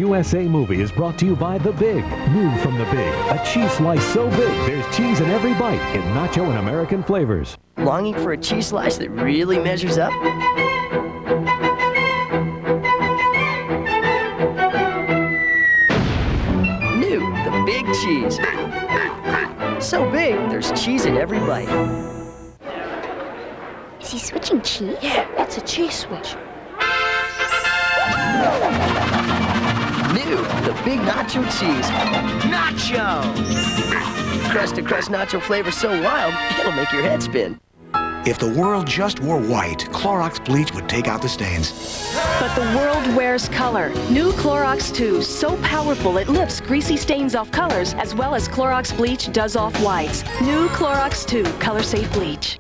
USA movie is brought to you by The Big. New from The Big. A cheese slice so big, there's cheese in every bite in nacho and American flavors. Longing for a cheese slice that really measures up? New, The Big Cheese. So big, there's cheese in every bite. Is he switching cheese? Yeah, it's a cheese switch. New, the Big Nacho Cheese. Nacho! Crust-to-crust nacho flavor so wild, it'll make your head spin. If the world just wore white, Clorox bleach would take out the stains. But the world wears color. New Clorox 2, so powerful it lifts greasy stains off colors as well as Clorox bleach does off whites. New Clorox 2, color-safe bleach.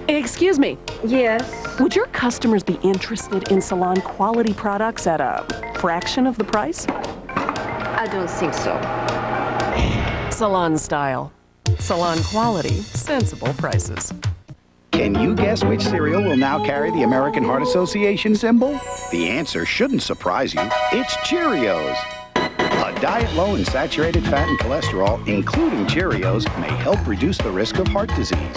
Excuse me. Yes? Would your customers be interested in salon quality products at a fraction of the price? I don't think so. Salon style. Salon quality. Sensible prices. Can you guess which cereal will now carry the American Heart Association symbol? The answer shouldn't surprise you. It's Cheerios. A diet low in saturated fat and cholesterol, including Cheerios, may help reduce the risk of heart disease.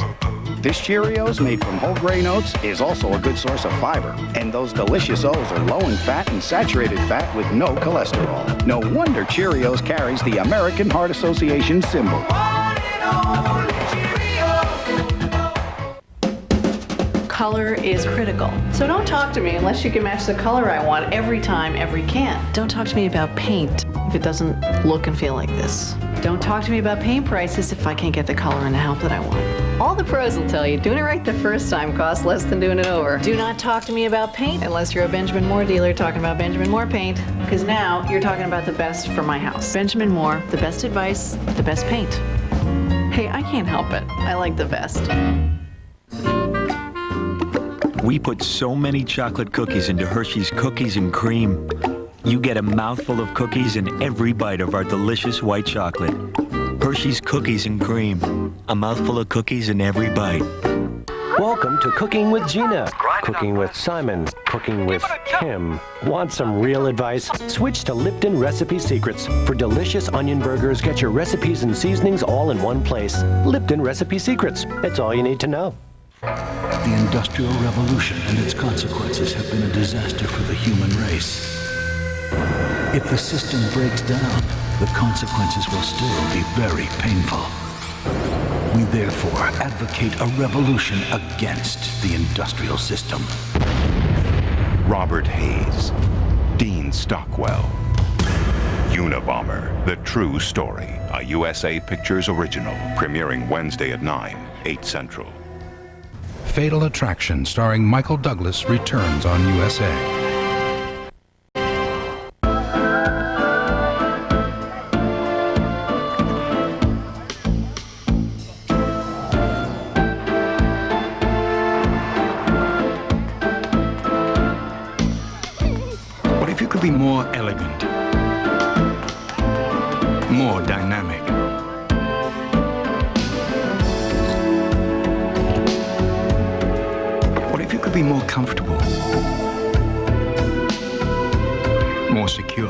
This Cheerios, made from whole grain oats, is also a good source of fiber. And those delicious O's are low in fat and saturated fat with no cholesterol. No wonder Cheerios carries the American Heart Association symbol. Color is critical. So don't talk to me unless you can match the color I want every time, every can. Don't talk to me about paint if it doesn't look and feel like this. Don't talk to me about paint prices if I can't get the color and the help that I want. All the pros will tell you doing it right the first time costs less than doing it over. Do not talk to me about paint unless you're a Benjamin Moore dealer talking about Benjamin Moore paint, because now you're talking about the best for my house. Benjamin Moore, the best advice, the best paint. Hey, I can't help it. I like the best. We put so many chocolate cookies into Hershey's Cookies and Cream. You get a mouthful of cookies in every bite of our delicious white chocolate. Hershey's Cookies and Cream. A mouthful of cookies in every bite. Welcome to Cooking with Gina. Cooking with Simon. Cooking with Kim. Want some real advice? Switch to Lipton Recipe Secrets. For delicious onion burgers, get your recipes and seasonings all in one place. Lipton Recipe Secrets. It's all you need to know. The Industrial Revolution and its consequences have been a disaster for the human race. If the system breaks down, the consequences will still be very painful. We therefore advocate a revolution against the industrial system. Robert Hayes, Dean Stockwell, Unabomber, The True Story, a USA Pictures original, premiering Wednesday at 9, 8 Central. Fatal Attraction, starring Michael Douglas, returns on USA. What if you could be more elegant, more dynamic? What if you could be more comfortable, more secure?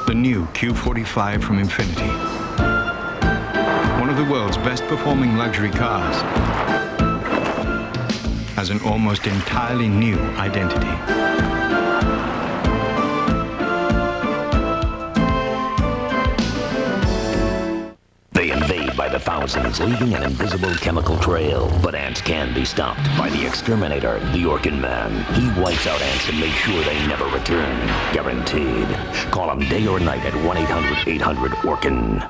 The new Q45 from Infiniti. One of the world's best performing luxury cars has an almost entirely new identity. They invade by the thousands, leaving an invisible chemical trail. But ants can be stopped by the exterminator, the Orkin Man. He wipes out ants and makes sure they never return. Guaranteed. Call him day or night at 1-800-800-ORKIN.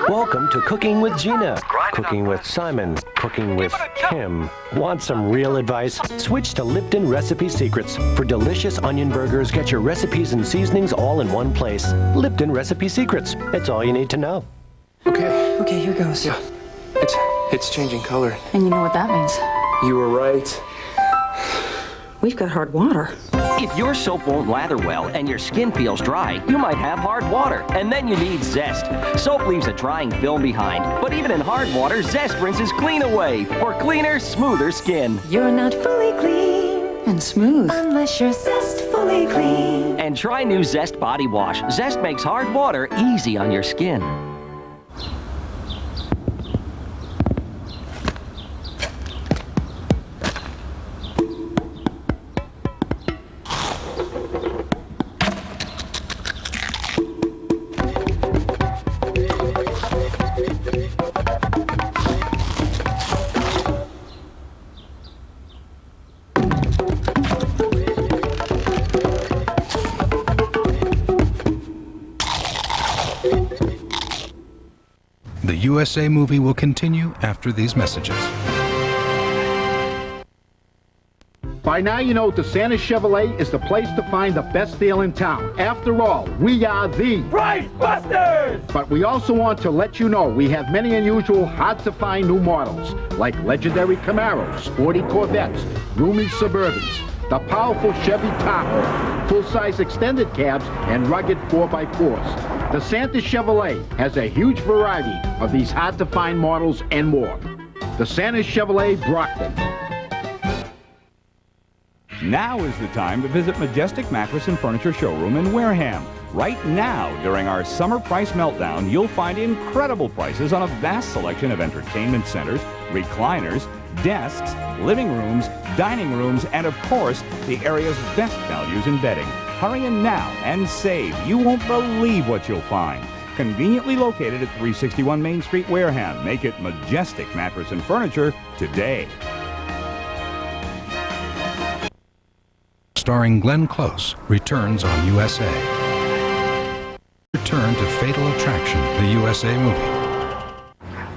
Welcome to Cooking with Gina. Cooking with Simon. Cooking with Kim. Want some real advice? Switch to Lipton Recipe Secrets. For delicious onion burgers, get your recipes and seasonings all in one place. Lipton Recipe Secrets. It's all you need to know. Okay, here goes. Yeah, it's changing color. And you know what that means? You were right. We've got hard water. If your soap won't lather well and your skin feels dry, you might have hard water, and then you need Zest. Soap leaves a drying film behind, but even in hard water, Zest rinses clean away for cleaner, smoother skin. You're not fully clean and smooth unless you're Zest fully clean. And try new Zest Body Wash. Zest makes hard water easy on your skin. The USA movie will continue after these messages. By now you know DeSantis Chevrolet is the place to find the best deal in town. After all, we are the Price Busters! But we also want to let you know we have many unusual, hard-to-find new models, like legendary Camaros, sporty Corvettes, roomy Suburbans, the powerful Chevy Tahoe, full-size extended cabs, and rugged 4x4s. DeSantis Chevrolet has a huge variety of these hard-to-find models and more. DeSantis Chevrolet, Brockton. Now is the time to visit Majestic Mattress and Furniture Showroom in Wareham. Right now, during our summer price meltdown, you'll find incredible prices on a vast selection of entertainment centers, recliners, desks, living rooms, dining rooms, and of course, the area's best values in bedding. Hurry in now and save. You won't believe what you'll find. Conveniently located at 361 Main Street, Wareham. Make it Majestic Mattress and Furniture today. Starring Glenn Close, returns on USA. Return to Fatal Attraction, the USA movie.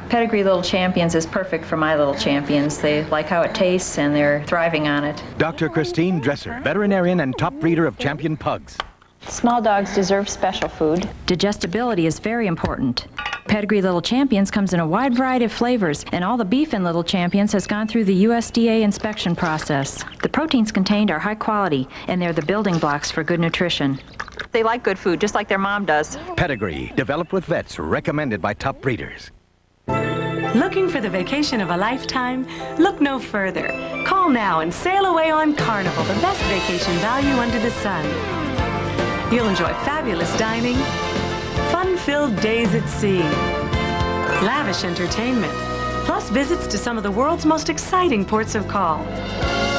Pedigree Little Champions is perfect for my little champions. They like how it tastes and they're thriving on it. Dr. Christine Dresser, veterinarian and top breeder of champion pugs. Small dogs deserve special food. Digestibility is very important. Pedigree Little Champions comes in a wide variety of flavors, and all the beef in Little Champions has gone through the USDA inspection process. The proteins contained are high quality, and they're the building blocks for good nutrition. They like good food, just like their mom does. Pedigree, developed with vets, recommended by top breeders. Looking for the vacation of a lifetime? Look no further. Call now and sail away on Carnival, the best vacation value under the sun. You'll enjoy fabulous dining, fun-filled days at sea, lavish entertainment, plus visits to some of the world's most exciting ports of call.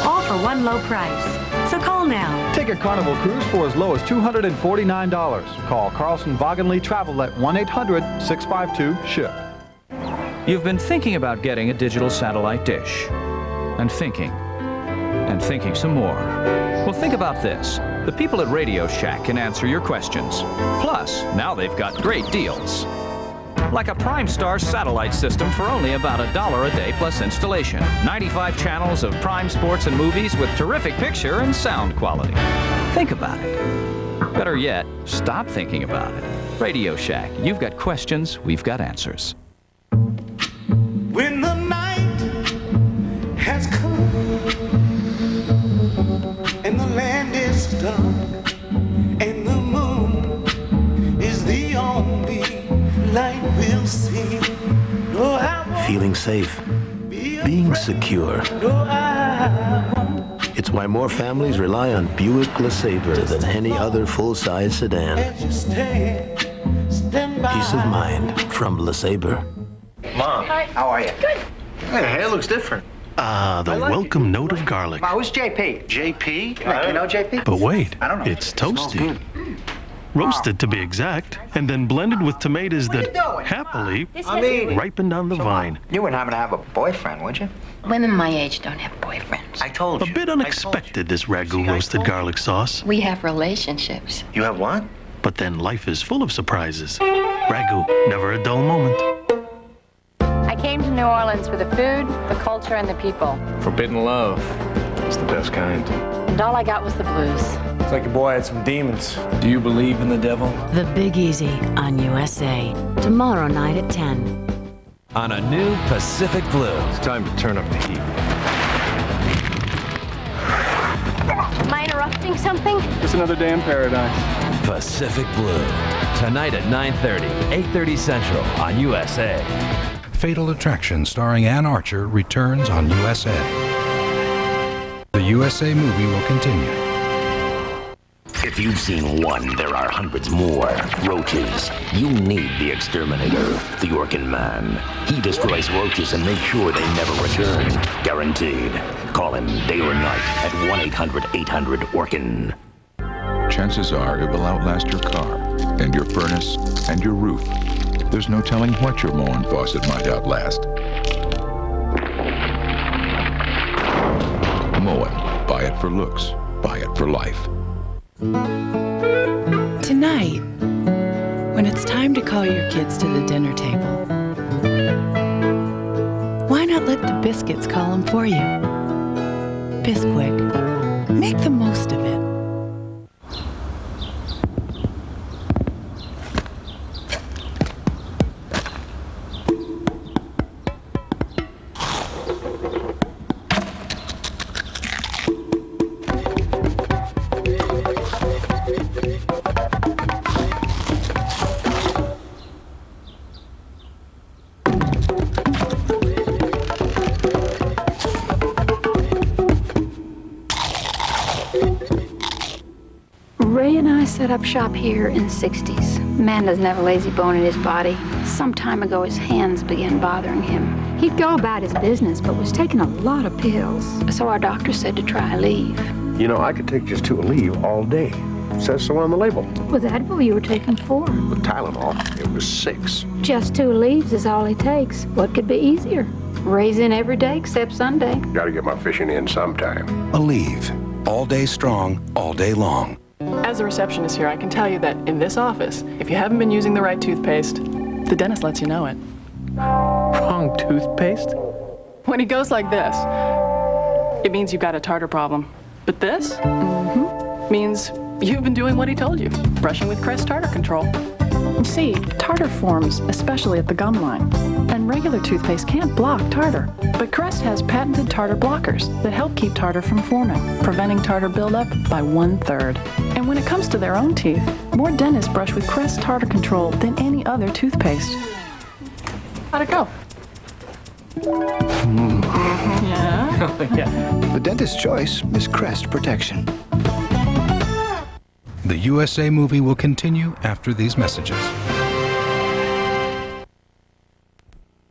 All for one low price. So call now. Take a Carnival cruise for as low as $249. Call Carlson Vaughan Travel at 1-800-652-SHIP. You've been thinking about getting a digital satellite dish. And thinking some more. Well, think about this. The people at Radio Shack can answer your questions. Plus, now they've got great deals. Like a Prime Star satellite system for only about $1 a day plus installation. 95 channels of Prime sports and movies with terrific picture and sound quality. Think about it. Better yet, stop thinking about it. Radio Shack, you've got questions, we've got answers. When the night has come and the land is dark and the moon is the only light we'll see. Feeling safe, being secure. It's why more families rely on Buick LeSabre than any other full-size sedan. Peace of mind from LeSabre. Mom, how are you? Good. Hey, the hair looks different. The welcome note of garlic. Who's JP? JP? Nick, you know JP? But wait, I don't know. it's toasty. Roasted to be exact, and then blended with tomatoes that happily ripened on the vine. You wouldn't happen to have a boyfriend, would you? Women my age don't have boyfriends. I told you. A bit unexpected, this ragu roasted garlic sauce. We have relationships. You have what? But then life is full of surprises. Ragu, never a dull moment. I came to New Orleans for the food, the culture, and the people. Forbidden love. It's the best kind. And all I got was the blues. It's like your boy had some demons. Do you believe in the devil? The Big Easy on USA. Tomorrow night at 10. On a new Pacific Blue. It's time to turn up the heat. Am I interrupting something? Just another day in paradise. Pacific Blue. Tonight at 9:30, 8:30 Central on USA. Fatal Attraction starring Ann Archer returns on USA. The USA movie will continue. If you've seen one, there are hundreds more. Roaches. You need the exterminator, the Orkin Man. He destroys roaches and makes sure they never return. Guaranteed. Call him day or night at 1-800-800-ORKIN. Chances are it will outlast your car, and your furnace, and your roof. There's no telling what your Moen faucet might outlast. Moen. Buy it for looks. Buy it for life. Tonight, when it's time to call your kids to the dinner table, why not let the biscuits call them for you? Bisquick. Make the most of it. Set up shop here in the 60s. Man doesn't have a lazy bone in his body. Some time ago, his hands began bothering him. He'd go about his business, but was taking a lot of pills. So our doctor said to try a leave. You know, I could take just 2 Aleve all day. Says so on the label. With Advil, you were taking 4. With Tylenol, it was 6. Just 2 Aleves is all he takes. What could be easier? Raisin every day except Sunday. Gotta get my fishing in sometime. Aleve. All day strong, all day long. As a receptionist here, I can tell you that in this office, if you haven't been using the right toothpaste, the dentist lets you know it. Wrong toothpaste? When he goes like this, it means you've got a tartar problem. But this means you've been doing what he told you, brushing with Crest Tartar Control. You see, tartar forms, especially at the gum line, and regular toothpaste can't block tartar. But Crest has patented tartar blockers that help keep tartar from forming, preventing tartar buildup by 1/3. And when it comes to their own teeth, more dentists brush with Crest Tartar Control than any other toothpaste. How'd it go? Yeah? The dentist's choice is Crest Protection. The USA movie will continue after these messages.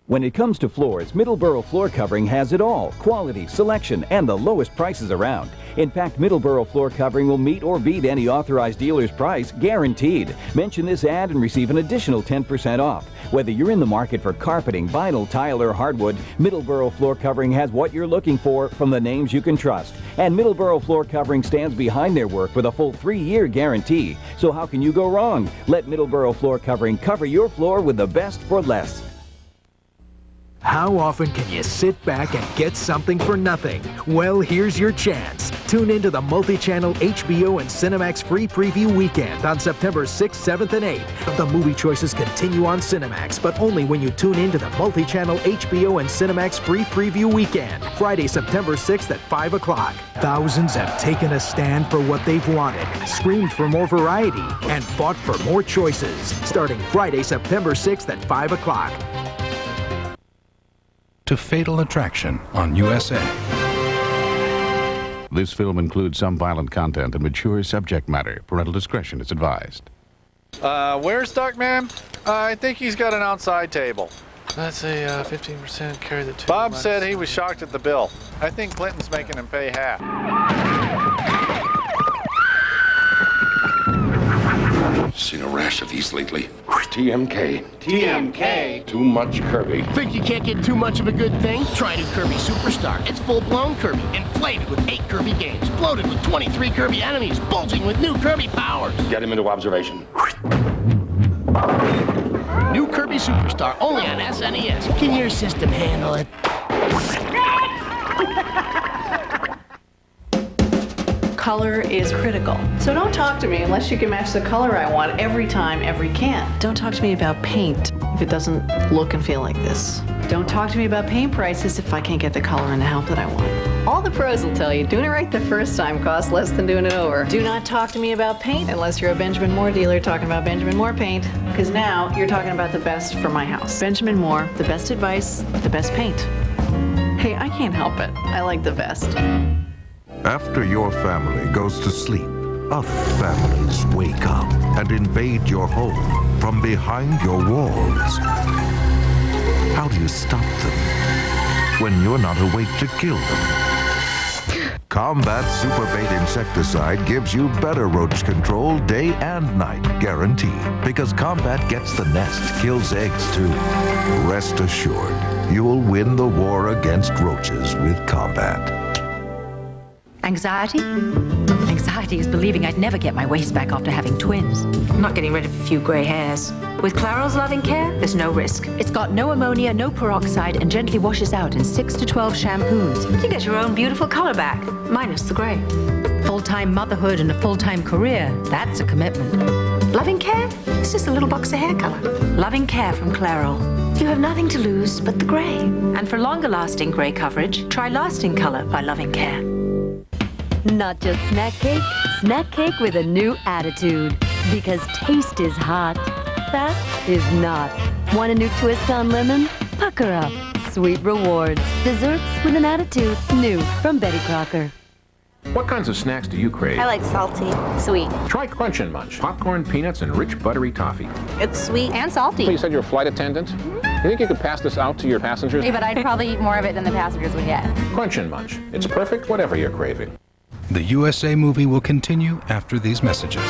When it comes to floors, Middleborough Floor Covering has it all. Quality, selection, and the lowest prices around. In fact, Middleborough Floor Covering will meet or beat any authorized dealer's price, guaranteed. Mention this ad and receive an additional 10% off. Whether you're in the market for carpeting, vinyl, tile, or hardwood, Middleborough Floor Covering has what you're looking for from the names you can trust. And Middleborough Floor Covering stands behind their work with a full 3-year guarantee. So how can you go wrong? Let Middleborough Floor Covering cover your floor with the best for less. How often can you sit back and get something for nothing? Well, here's your chance. Tune into the multi-channel HBO and Cinemax free preview weekend on September 6th, 7th, and 8th. The movie choices continue on Cinemax, but only when you tune into the multi-channel HBO and Cinemax free preview weekend, Friday, September 6th at 5 o'clock. Thousands have taken a stand for what they've wanted, screamed for more variety, and fought for more choices. Starting Friday, September 6th at 5 o'clock. To Fatal Attraction on USA. This film includes some violent content and mature subject matter. Parental discretion is advised. Where's Duckman? I think he's got an outside table. That's a 15% carry the 2. Bob said he was shocked at the bill. I think Clinton's making him pay half. Seen a rash of these lately. TMK. TMK? Too much Kirby. Think you can't get too much of a good thing? Try new Kirby Superstar. It's full-blown Kirby, inflated with 8 Kirby games, bloated with 23 Kirby enemies, bulging with new Kirby powers. Get him into observation. New Kirby Superstar, only on SNES. Can your system handle it? Color is critical. So don't talk to me unless you can match the color I want every time, every can. Don't talk to me about paint if it doesn't look and feel like this. Don't talk to me about paint prices if I can't get the color and the help that I want. All the pros will tell you doing it right the first time costs less than doing it over. Do not talk to me about paint unless you're a Benjamin Moore dealer talking about Benjamin Moore paint, because now you're talking about the best for my house. Benjamin Moore, the best advice, the best paint. Hey, I can't help it. I like the best. After your family goes to sleep, other families wake up and invade your home from behind your walls. How do you stop them when you're not awake to kill them? Combat Super Bait Insecticide gives you better roach control day and night, guaranteed. Because Combat gets the nest, kills eggs too. Rest assured, you'll win the war against roaches with Combat. Anxiety? Anxiety is believing I'd never get my waist back after having twins. I'm not getting rid of a few gray hairs. With Clairol's Loving Care, there's no risk. It's got no ammonia, no peroxide, and gently washes out in 6 to 12 shampoos. You get your own beautiful color back, minus the gray. Full-time motherhood and a full-time career, that's a commitment. Loving Care? It's just a little box of hair color. Loving Care from Clairol. You have nothing to lose but the gray. And for longer-lasting gray coverage, try Lasting Color by Loving Care. Not just snack cake with a new attitude. Because taste is hot, fat is not. Want a new twist on lemon? Pucker up. Sweet rewards. Desserts with an attitude. New from Betty Crocker. What kinds of snacks do you crave? I like salty, sweet. Try Crunch and Munch. Popcorn, peanuts, and rich buttery toffee. It's sweet and salty. You said you're a flight attendant? You think you could pass this out to your passengers? Yeah, but I'd probably eat more of it than the passengers would get. Crunch and Munch. It's perfect whatever you're craving. The USA Movie will continue after these messages.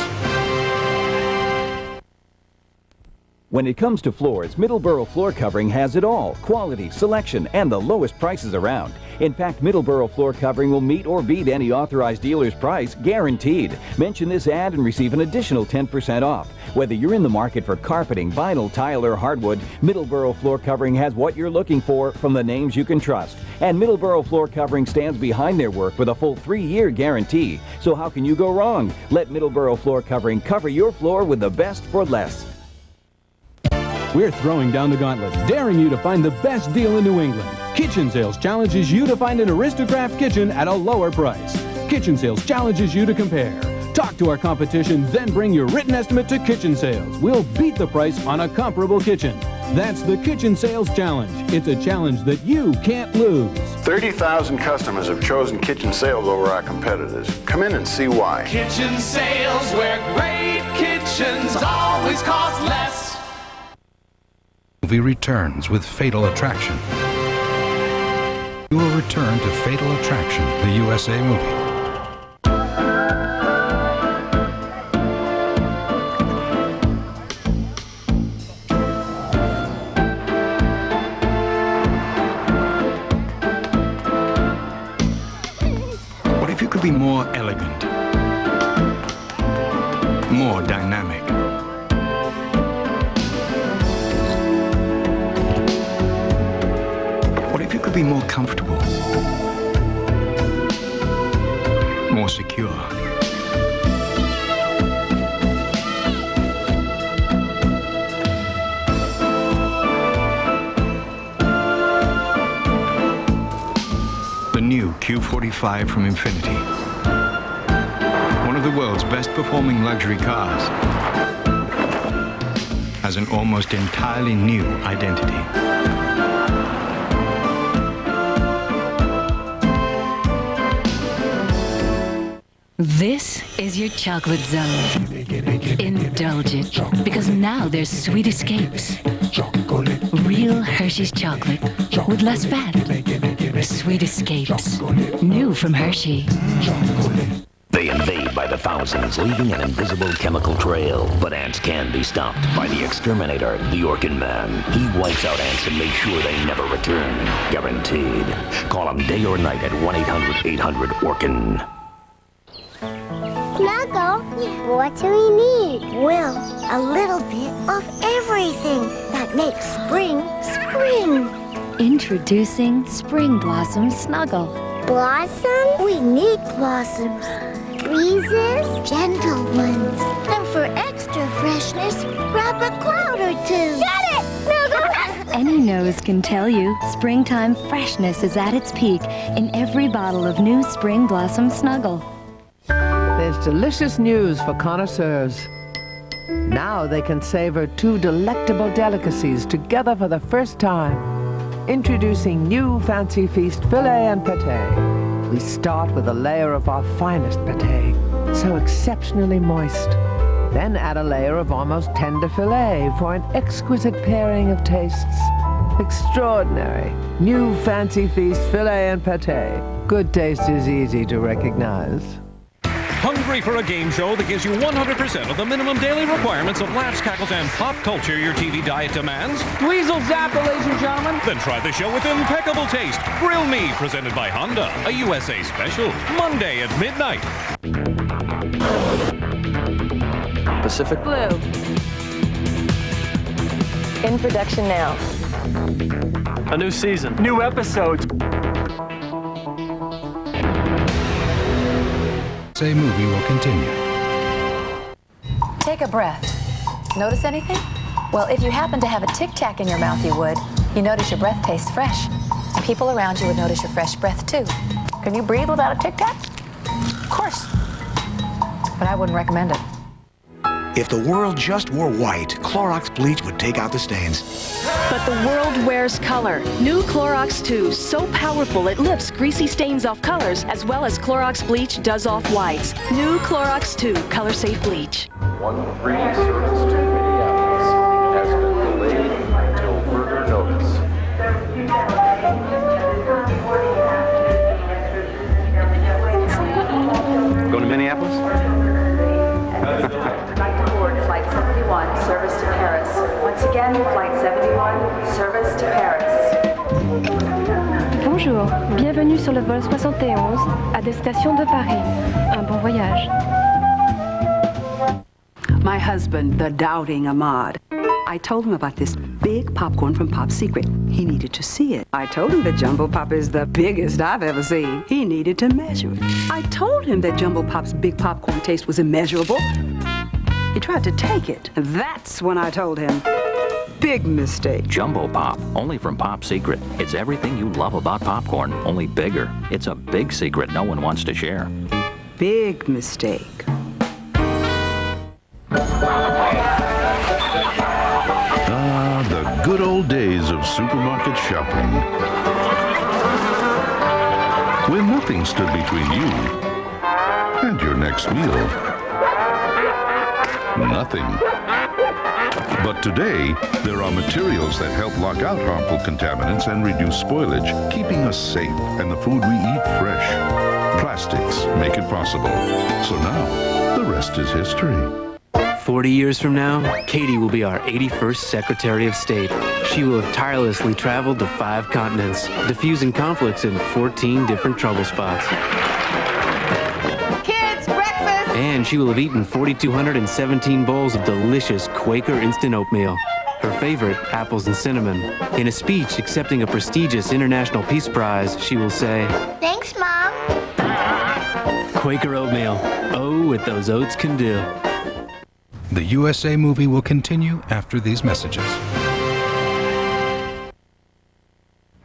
When it comes to floors, Middleborough Floor Covering has it all. Quality, selection, and the lowest prices around. In fact, Middleborough Floor Covering will meet or beat any authorized dealer's price, guaranteed. Mention this ad and receive an additional 10% off. Whether you're in the market for carpeting, vinyl, tile, or hardwood, Middleborough Floor Covering has what you're looking for from the names you can trust. And Middleborough Floor Covering stands behind their work with a full 3-year guarantee. So how can you go wrong? Let Middleborough Floor Covering cover your floor with the best for less. We're throwing down the gauntlet, daring you to find the best deal in New England. Kitchen Sales challenges you to find an Aristocrat kitchen at a lower price. Kitchen Sales challenges you to compare. Talk to our competition, then bring your written estimate to Kitchen Sales. We'll beat the price on a comparable kitchen. That's the Kitchen Sales Challenge. It's a challenge that you can't lose. 30,000 customers have chosen Kitchen Sales over our competitors. Come in and see why. Kitchen Sales, where great kitchens always cost less. Movie returns with Fatal Attraction. You will return to Fatal Attraction, the USA Movie. What if you could be more elegant, more dynamic? What if you could be more comfortable, more secure? The new Q45 from Infiniti. One of the world's best performing luxury cars has an almost entirely new identity. This is your chocolate zone. Indulge it, because now there's sweet escapes. Real Hershey's chocolate with less fat. Sweet escapes, new from Hershey. They invade by the thousands, leaving an invisible chemical trail. But ants can be stopped by the exterminator, the Orkin Man. He wipes out ants and makes sure they never return. Guaranteed. Call him day or night at 1-800-800-ORKIN. Snuggle, what do we need? Well, a little bit of everything that makes spring, spring. Introducing Spring Blossom Snuggle. Blossoms? We need blossoms. Breezes? Gentle ones. And for extra freshness, wrap a cloud or two. Got it! Any nose can tell you springtime freshness is at its peak in every bottle of new Spring Blossom Snuggle. There's delicious news for connoisseurs. Now they can savor two delectable delicacies together for the first time. Introducing new Fancy Feast filet and pâté. We start with a layer of our finest pâté, so exceptionally moist. Then add a layer of almost tender filet for an exquisite pairing of tastes. Extraordinary. New Fancy Feast filet and pâté. Good taste is easy to recognize. Hungry for a game show that gives you 100% of the minimum daily requirements of laughs, cackles, and pop culture your TV diet demands? Weasel Zapper, ladies and gentlemen. Then try the show with impeccable taste. Grill Me, presented by Honda, a USA special, Monday at midnight. Pacific Blue. In production now. A new season. New episodes. USA movie will continue. Take a breath. Notice anything? Well, if you happen to have a Tic Tac in your mouth, you would. You notice your breath tastes fresh. And people around you would notice your fresh breath, too. Can you breathe without a Tic Tac? Of course. But I wouldn't recommend it. If the world just wore white, Clorox bleach would take out the stains. But the world wears color. New Clorox 2, so powerful it lifts greasy stains off colors, as well as Clorox bleach does off whites. New Clorox 2, color safe bleach. One free service to Minneapolis has been delayed until further notice. Going to Minneapolis? Flight 71, service to Paris. Once again, Flight 71, service to Paris. Bonjour, bienvenue sur le vol 71 à destination de Paris. Un bon voyage. My husband, the doubting Ahmad. I told him about this big popcorn from Pop's Secret. He needed to see it. I told him that Jumbo Pop is the biggest I've ever seen. He needed to measure it. I told him that Jumbo Pop's big popcorn taste was immeasurable. He tried to take it. That's when I told him, big mistake. Jumbo Pop, only from Pop Secret. It's everything you love about popcorn, only bigger. It's a big secret no one wants to share. Big mistake. Ah, the good old days of supermarket shopping. When nothing stood between you and your next meal. Nothing. But today, there are materials that help lock out harmful contaminants and reduce spoilage, keeping us safe and the food we eat fresh. Plastics make it possible. So now, the rest is history. 40 years from now, Katie will be our 81st Secretary of State. She will have tirelessly traveled to 5 continents, diffusing conflicts in 14 different trouble spots. And she will have eaten 4,217 bowls of delicious Quaker instant oatmeal. Her favorite, apples and cinnamon. In a speech accepting a prestigious International Peace Prize, she will say, Thanks, Mom. Quaker oatmeal. Oh, what those oats can do. The USA movie will continue after these messages.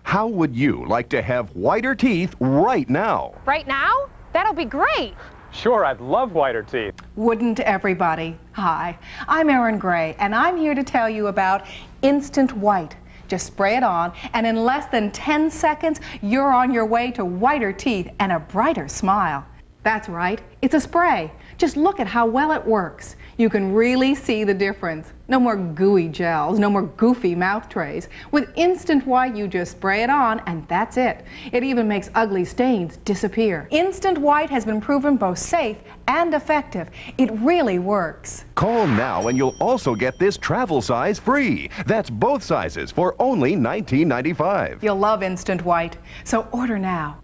How would you like to have whiter teeth right now? Right now? That'll be great. Sure, I'd love whiter teeth. Wouldn't everybody? Hi, I'm Erin Gray, and I'm here to tell you about Instant White. Just spray it on, and in less than 10 seconds, you're on your way to whiter teeth and a brighter smile. That's right, it's a spray. Just look at how well it works. You can really see the difference. No more gooey gels, no more goofy mouth trays. With Instant White, you just spray it on and that's it. It even makes ugly stains disappear. Instant White has been proven both safe and effective. It really works. Call now and you'll also get this travel size free. That's both sizes for only $19.95. You'll love Instant White, so order now.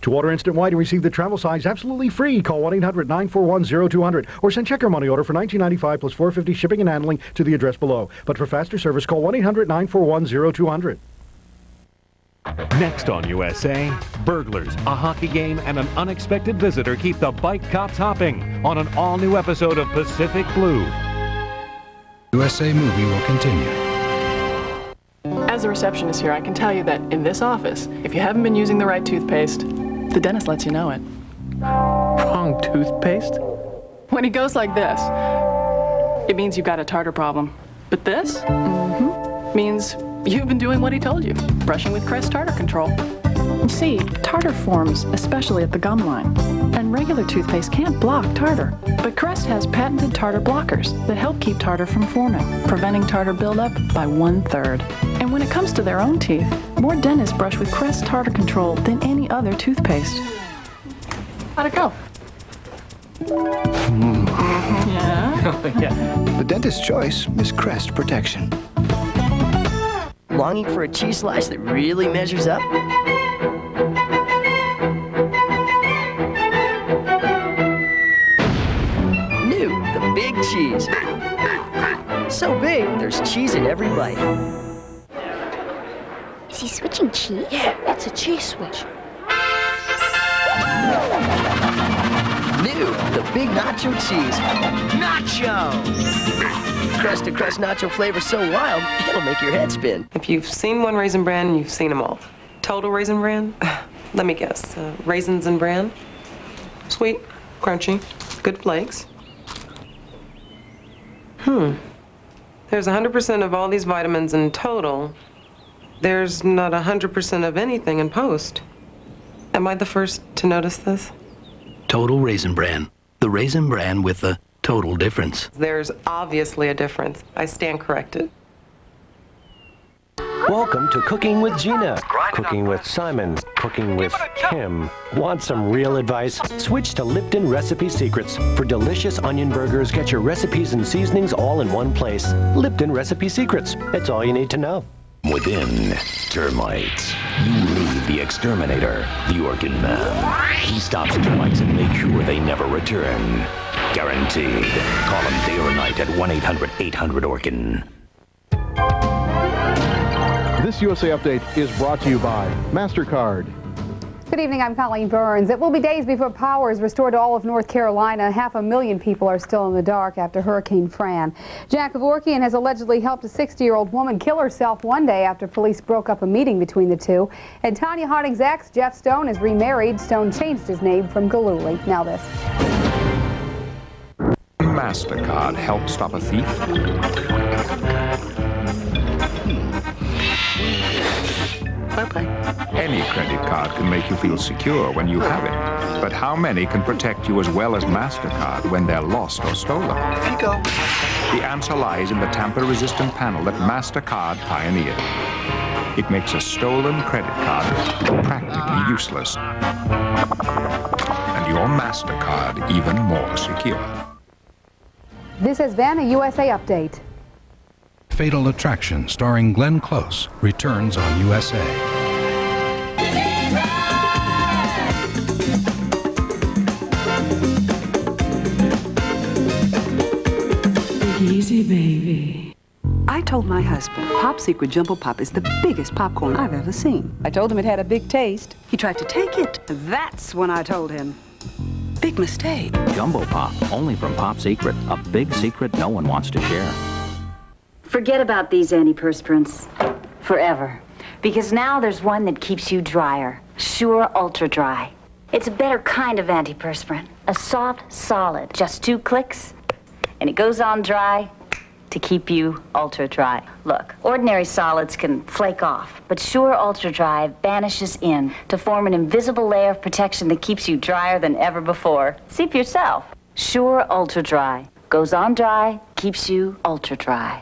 To order Instant White and receive the travel size absolutely free, call 1-800-941-0200 or send check or money order for $19.95 plus $4.50 shipping and handling to the address below. But for faster service, call 1-800-941-0200. Next on USA, burglars, a hockey game, and an unexpected visitor keep the bike cops hopping on an all-new episode of Pacific Blue. USA movie will continue. As a receptionist here, I can tell you that in this office, if you haven't been using the right toothpaste, the dentist lets you know it. Wrong toothpaste? When he goes like this, it means you've got a tartar problem. But this means you've been doing what he told you, brushing with Crest Tartar Control. You see, tartar forms, especially at the gum line, and regular toothpaste can't block tartar. But Crest has patented tartar blockers that help keep tartar from forming, preventing tartar buildup by 1/3. And when it comes to their own teeth, more dentists brush with Crest Tartar Control than any other toothpaste. How'd it go? The dentist's choice is Crest Protection. Longing for a cheese slice that really measures up? New, the big cheese. So big, there's cheese in every bite. Is he switching cheese? Yeah, it's a cheese switch. New, the big nacho cheese. Nacho! Crest to Crest nacho flavor so wild, it'll make your head spin. If you've seen one Raisin Bran, you've seen them all. Total Raisin Bran? Let me guess. Raisins and bran? Sweet, crunchy, good flakes. There's 100% of all these vitamins in total. There's not 100% of anything in Post. Am I the first to notice this? Total Raisin Bran. The Raisin Bran with the total difference. There's obviously a difference. I stand corrected. Welcome to Cooking with Gina. Cooking with Simon. Cooking with Kim. Want some real advice? Switch to Lipton Recipe Secrets. For delicious onion burgers, get your recipes and seasonings all in one place. Lipton Recipe Secrets. It's all you need to know. Within termites, you leave the exterminator, the Orkin Man. He stops termites and makes sure they never return. Guaranteed. Call him day or night at 1-800-800-ORKIN. This USA Update is brought to you by MasterCard. Good evening, I'm Colleen Burns. It will be days before power is restored to all of North Carolina. 500,000 people are still in the dark after Hurricane Fran. Jack Kevorkian has allegedly helped a 60-year-old woman kill herself one day after police broke up a meeting between the two. And Tanya Harding's ex, Jeff Stone, is remarried. Stone changed his name from Galooly. Now this. MasterCard help stop a thief? Any credit card can make you feel secure when you have it. But how many can protect you as well as MasterCard when they're lost or stolen? Here you go. The answer lies in the tamper-resistant panel that MasterCard pioneered. It makes a stolen credit card practically useless. And your MasterCard even more secure. This has been a USA Update. Fatal Attraction, starring Glenn Close, returns on USA. Easy, baby. I told my husband, Pop Secret Jumbo Pop is the biggest popcorn I've ever seen. I told him it had a big taste. He tried to take it. That's when I told him. Big mistake. Jumbo Pop, only from Pop Secret. A big secret no one wants to share. Forget about these antiperspirants forever, because now there's one that keeps you drier. Sure Ultra Dry. It's a better kind of antiperspirant. A soft, solid, just 2 clicks, and it goes on dry to keep you ultra dry. Look, ordinary solids can flake off, but Sure Ultra Dry vanishes in to form an invisible layer of protection that keeps you drier than ever before. See for yourself. Sure Ultra Dry. Goes on dry, keeps you ultra dry.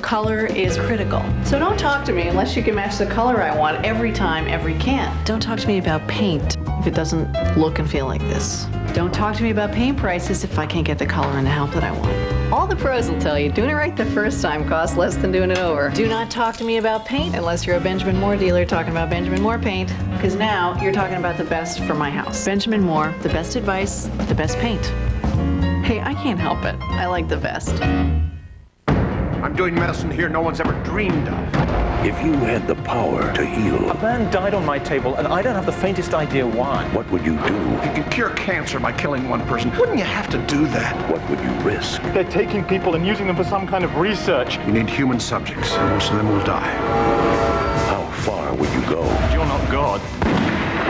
Color is critical. So don't talk to me unless you can match the color I want every time, every can. Don't talk to me about paint if it doesn't look and feel like this. Don't talk to me about paint prices if I can't get the color and the help that I want. All the pros will tell you doing it right the first time costs less than doing it over. Do not talk to me about paint unless you're a Benjamin Moore dealer talking about Benjamin Moore paint, because now you're talking about the best for my house. Benjamin Moore, the best advice, the best paint. Hey, I can't help it. I like the best. I'm doing medicine here no one's ever dreamed of. If you had the power to heal, A man died on my table, and I don't have the faintest idea why. what would you do? If you can cure cancer by killing one person, wouldn't you have to do that? What would you risk? They're taking people and using them for some kind of research. You need human subjects, and most of them will die. How far would you go? You're not God.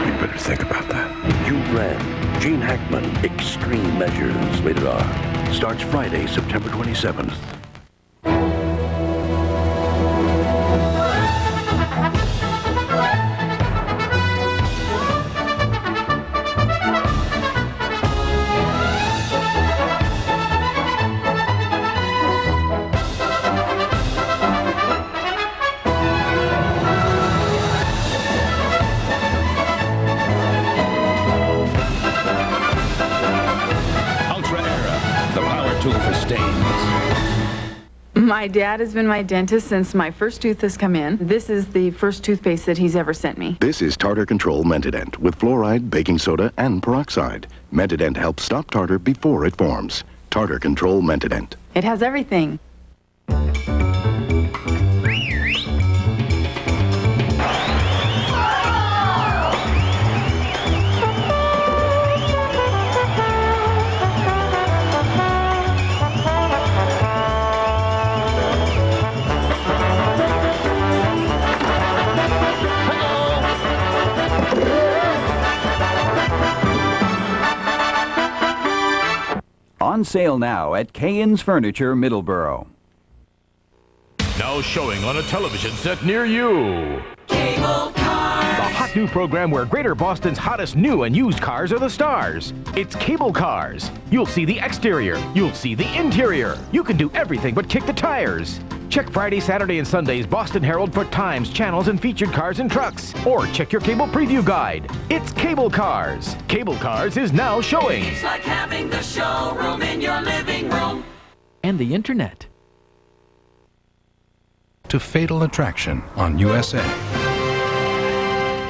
You'd better think about that. Hugh Grant, Gene Hackman, Extreme Measures, rated R. Starts Friday, September 27th. My dad has been my dentist since my first tooth has come in. This is the first toothpaste that he's ever sent me. This is Tartar Control Mentadent with fluoride, baking soda, and peroxide. Mentadent helps stop tartar before it forms. Tartar Control Mentadent. It has everything. On sale now at Kayen's Furniture, Middleborough. Now showing on a television set near you. Cable Cars. The hot new program where Greater Boston's hottest new and used cars are the stars. It's Cable Cars. You'll see the exterior. You'll see the interior. You can do everything but kick the tires. Check Friday, Saturday, and Sunday's Boston Herald for times, channels, and featured cars and trucks. Or check your cable preview guide. It's Cable Cars. Cable Cars is now showing. It's like having the showroom in your living room. And the internet. To Fatal Attraction on USA.